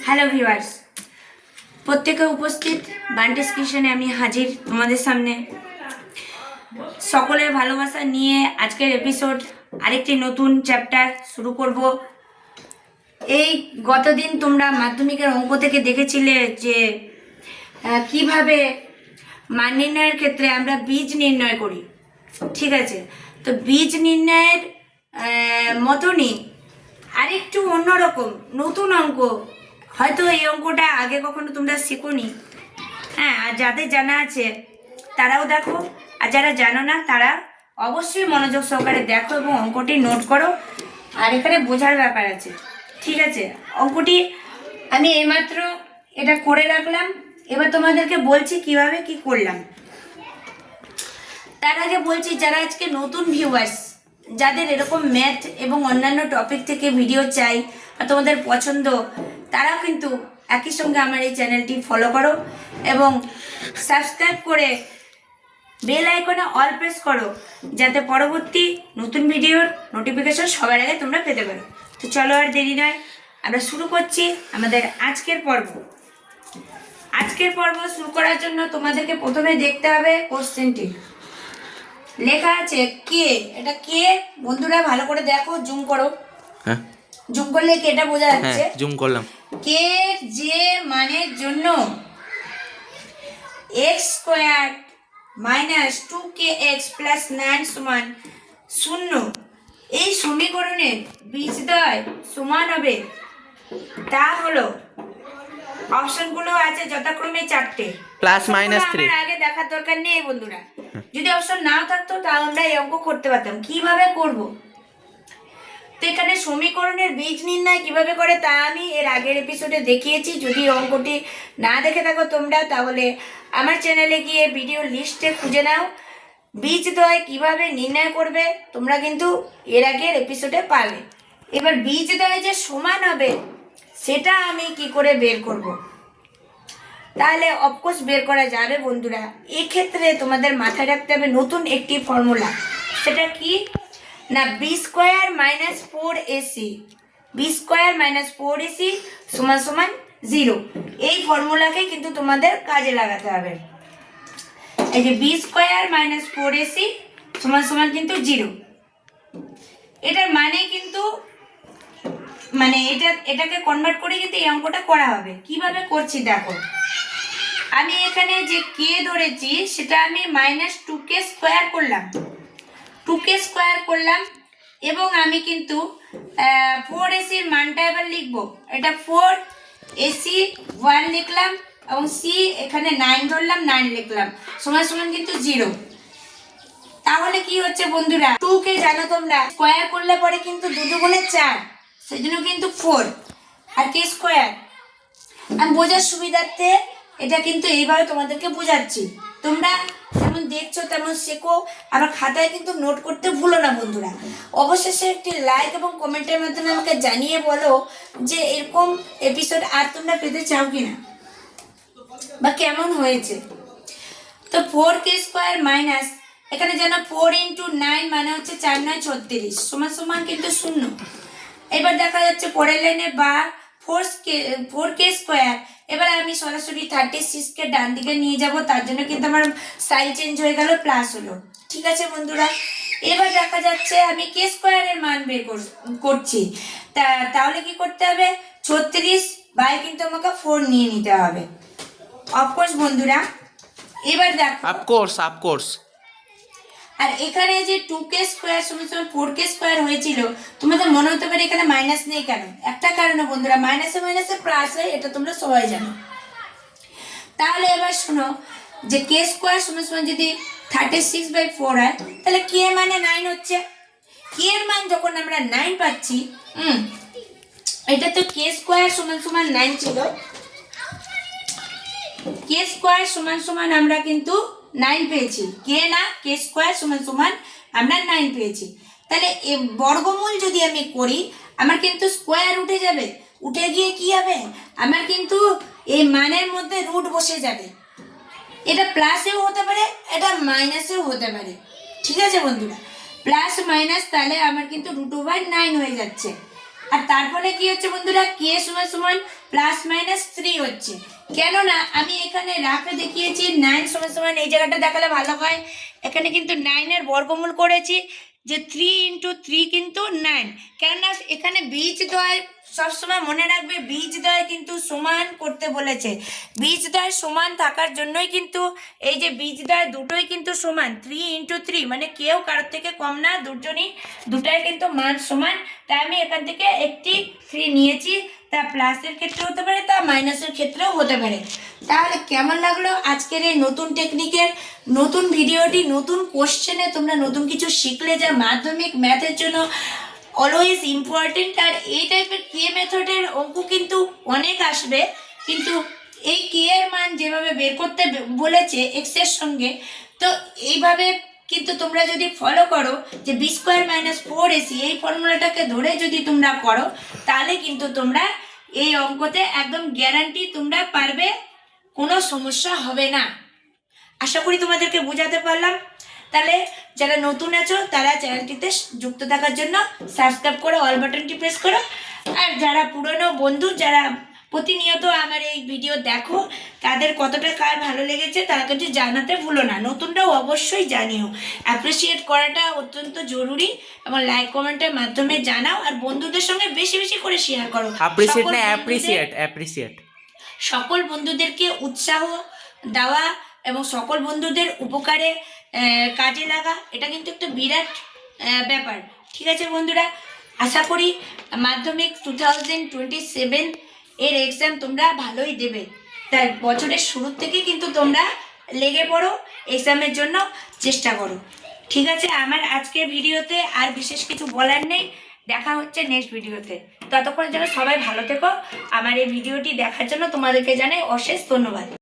Hello viewers, প্রত্যেকে উপস্থিত বান্টিস কিচেনে আমি হাজির তোমাদের সামনে। সকলের ভালোবাসা নিয়ে আজকের এপিসোড আরেকটি নতুন চ্যাপ্টার শুরু করব। এই গতদিন তোমরা মাধ্যমিকের অঙ্ক থেকে দেখেছিলে যে কিভাবে মান নির্ণয়ের ক্ষেত্রে আমরা বীজ নির্ণয় করি। ঠিক আছে, তো বীজ নির্ণয়ের মতনই আরেকটু অন্যরকম নতুন অঙ্ক, হয়তো এই অঙ্কটা আগে কখনো তোমরা শেখোনি। হ্যাঁ, আর যাদের জানা আছে তারাও দেখো, আর যারা জানো না তারা অবশ্যই মনোযোগ সহকারে দেখো এবং অঙ্কটি নোট করো। আর এখানে বোঝার ব্যাপার আছে। ঠিক আছে, অঙ্কটি আমি এইমাত্র এটা করে রাখলাম, এবার তোমাদেরকে বলছি কিভাবে কি করলাম। তার আগে বলছি, যারা আজকে নতুন ভিউয়ার্স, যাদের এরকম ম্যাথ এবং অন্যান্য টপিক থেকে ভিডিও চাই আর তোমাদের পছন্দ, তারাও কিন্তু একই সঙ্গে আমার এই চ্যানেলটি ফলো করো এবং সাবস্ক্রাইব করে বেল আইকনে অল প্রেস করো, যাতে পরবর্তী নতুন ভিডিওর নোটিফিকেশন সবার আগে তোমরা পেতে পারো। তো চলো আর দেরি নয়, আমরা শুরু করছি আমাদের আজকের পর্ব। আজকের পর্ব শুরু করার জন্য তোমাদেরকে প্রথমে দেখতে হবে কোশ্চেনটি। লেখা আছে কে, এটা কে বন্ধুরা ভালো করে দেখো, জুম করো। হ্যাঁ, জুম করলে কি এটা বোঝা যাচ্ছে? জুম করলাম। কে যে মানের জন্য x square minus 2kx plus 9 সমান 0, এই সমীকরণের বীজদ্বয় সমান হবে, তা হলো অপশনগুলো আছে যথাক্রমে 4টে। Plus minus 3। আমার আগে দেখার দরকার নেই বন্ধুরা, যদি অপশন নাও থাকতো তাও আমরা এই অঙ্ক করতে পারতাম। কিভাবে করব? তো এখানে সমীকরণের বীজ নির্ণয় কিভাবে করে তা আমি এর আগের এপিসোডে দেখিয়েছি। যদি অঙ্কটি না দেখে থাকো তোমরা, তাহলে আমার চ্যানেলে গিয়ে ভিডিও লিস্টে খুঁজে নাও, বীজদ্বয় কিভাবে নির্ণয় করবে তোমরা কিন্তু এর আগের এপিসোডে পাবে। এবার বীজদ্বয় যে সমান হবে সেটা আমি কি করে বের করব? তাহলে অফকোর্স বের করা যাবে বন্ধুরা। এক্ষেত্রে তোমাদের মাথায় রাখতে হবে নতুন একটি ফর্মুলা। সেটা কি না, B square minus 4ac, B square minus 4ac সমান সমান 0। এই ফর্মুলাকে কিন্তু তোমাদের কাজে লাগাতে হবে। এই যে বি স্কোয়ার মাইনাস 4ac সমান সমান কিন্তু 0, এটার মানে কিন্তু এটাকে কনভার্ট করে কিন্তু এই অঙ্কটা করা হবে। কিভাবে করছি দেখো, আমি এখানে যে কে ধরেছি সেটা আমি মাইনাস 2k স্কোয়ার করলাম, 2k স্কোয়ার করলাম এবং আমি কিন্তু 4ac এর মানটা এবার লিখবো। এটা 4ac 1 লিখলাম এবং c এখানে 9 ধরলাম, 9 লিখলাম, সমান সমান কিন্তু 0। তাহলে কি হচ্ছে বন্ধুরা, 2কে জানো তোমরা স্কোয়ার করলে পরে কিন্তু 2 দুগুণে 4, সেজন্য কিন্তু 4 আর k স্কোয়ার। আমি বোঝার সুবিধার্থে এটা কিন্তু এইভাবে তোমাদেরকে বোঝাচ্ছি, তোমরা যেমন দেখছো তেমন শেখো। আমার খাতায় কিন্তু নোট করতে ভুলো না বন্ধুরা। অবশেষে একটি লাইক এবং কমেন্টের মাধ্যমে আমাকে জানিয়ে বলো যে এরকম এপিসোড আর তোমরা পেতে চাও কিনা বা কেমন হয়েছে। তো 4k স্কোয়ার মাইনাস, এখানে যেন 4 × 9 মানে হচ্ছে 4 9 36 সমান সমান কিন্তু 0। এবার দেখা যাচ্ছে পরের লাইনে বা 4k স্কোয়ার, এবার আমি সরাসরি 36কে ডান দিকে নিয়ে যাব, তার জন্য কিন্তু আমার সাইন চেঞ্জ হয়ে গেল, প্লাস হলো। ঠিক আছে বন্ধুরা, এবার দেখা যাচ্ছে আমি কে স্কোয়ারের মান বের করছি। তাহলে কি করতে হবে, 36 বাই কিন্তু আমাকে 4 নিয়ে নিতে হবে অফকোর্স বন্ধুরা। এবার দেখো অফকোর্স। আর এখানে যে 2k স্কোয়ার সমান সমান 4k স্কোয়ার হয়েছিল, তোমাদের মনে হতে পারে এখানে মাইনাস নেই কেন? একটা কারণে বন্ধুরা, মাইনাসে মাইনাসে প্লাস হয়, এটা তোমরা সবাই জানো। তাহলে এবার শোনো যে k স্কোয়ার সমান সমান যদি 36/4 হয়, তাহলে k মানে 9 হচ্ছে। k এর মান যখন আমরা 9 পাচ্ছি, এটা তো k স্কোয়ার সমান সমান 9 ছিল, k স্কোয়ার সমান সমান আমরা কিন্তু 9 পেয়েছি, কে না k স্কোয়ার সমান সমান আমরা 9 পেয়েছি। তাহলে বর্গমূল যদি আমি করি, আমার কিন্তু স্কোয়ার উঠে যাবে, উঠে গিয়ে কি হবে, আমার কিন্তু এই মানের মধ্যে রুট বসে যাবে। এটা প্লাসেও হতে পারে, এটা মাইনাসেও হতে পারে। ঠিক আছে বন্ধুরা, প্লাস মাইনাস, তাহলে আমার কিন্তু √9 হয়ে যাচ্ছে। আর তারপরে কি হচ্ছে বন্ধুরা, কে সমান সমান প্লাস মাইনাস 3 হচ্ছে। কেননা আমি এখানে রাফে দেখিয়েছি 9 সমান সমান, এই জায়গাটা দেখালে ভালো হয়, এখানে কিন্তু 9 এর বর্গমূল করেছি, যে 3 ইন্টু 3 কিন্তু 9। কেননা এখানে বীজদ্বয় সবসময় মনে রাখবে, বীজদ্বয় কিন্তু সমান করতে বলেছে। বীজদ্বয় সমান থাকার জন্যই কিন্তু এই যে বীজদ্বয় দুটোই কিন্তু সমান, 3 ইন্টু 3 মানে কেউ কারোর থেকে কম না, দুটাই কিন্তু মান সমান। তাই আমি এখান থেকে একটি 3 নিয়েছি, তা প্লাসের ক্ষেত্রে হতে পারে, তা মাইনাসের ক্ষেত্রেও হতে পারে। তাহলে কেমন লাগলো আজকের এই নতুন টেকনিকের নতুন ভিডিওটি, নতুন কোশ্চেনে তোমরা নতুন কিছু শিখলে, যা মাধ্যমিক ম্যাথের জন্য অলওয়েজ ইম্পর্টেন্ট। আর এই টাইপের কে মেথডের অঙ্ক কিন্তু অনেক আসবে, কিন্তু এই কে এর মান যেভাবে বের করতে বলেছে এক্স এর সঙ্গে, তো এইভাবে কিন্তু তোমরা যদি ফলো করো যে বি স্কোয়ার মাইনাস 4ac এই ফর্মুলাটাকে ধরে যদি তোমরা করো, তাহলে কিন্তু তোমরা এই অঙ্কতে একদম গ্যারান্টি তোমরা পারবে, কোনো সমস্যা হবে না। আশা করি তোমাদেরকে বোঝাতে পারলাম। তাহলে যারা নতুন আছো তারা চ্যানেলটিতে যুক্ত থাকার জন্য সাবস্ক্রাইব করে অল বাটনটি প্রেস করো। আর যারা পুরনো বন্ধু, যারা প্রতিনিয়ত আমার এই ভিডিও দেখো, তাদের কতটা কার ভালো লেগেছে তারা কিন্তু জানাতে ভুলো না। নতুনরাও অবশ্যই জানিও, অ্যাপ্রিসিয়েট করাটা অত্যন্ত জরুরি, এবং লাইক কমেন্টের মাধ্যমে জানাও। আর বন্ধুদের সঙ্গে বেশি বেশি করে শেয়ার করো। অ্যাপ্রিসিয়েট না, সকল অ্যাপ্রিসিয়েট। সকল বন্ধুদেরকে উৎসাহ দেওয়া এবং সকল বন্ধুদের উপকারে কাজে লাগা, এটা কিন্তু একটা বিরাট ব্যাপার। ঠিক আছে বন্ধুরা, আশা করি মাধ্যমিক 2027 এর এক্সাম তোমরা ভালোই দেবে। তাই বছরের শুরুর থেকে কিন্তু তোমরা লেগে পড়ো, এক্সামের জন্য চেষ্টা করো। ঠিক আছে, আমার আজকের ভিডিওতে আর বিশেষ কিছু বলার নেই। দেখা হচ্ছে নেক্সট ভিডিওতে। ততক্ষণের জন্য সবাই ভালো থেকো। আমার এই ভিডিওটি দেখার জন্য তোমাদেরকে জানাই অশেষ ধন্যবাদ।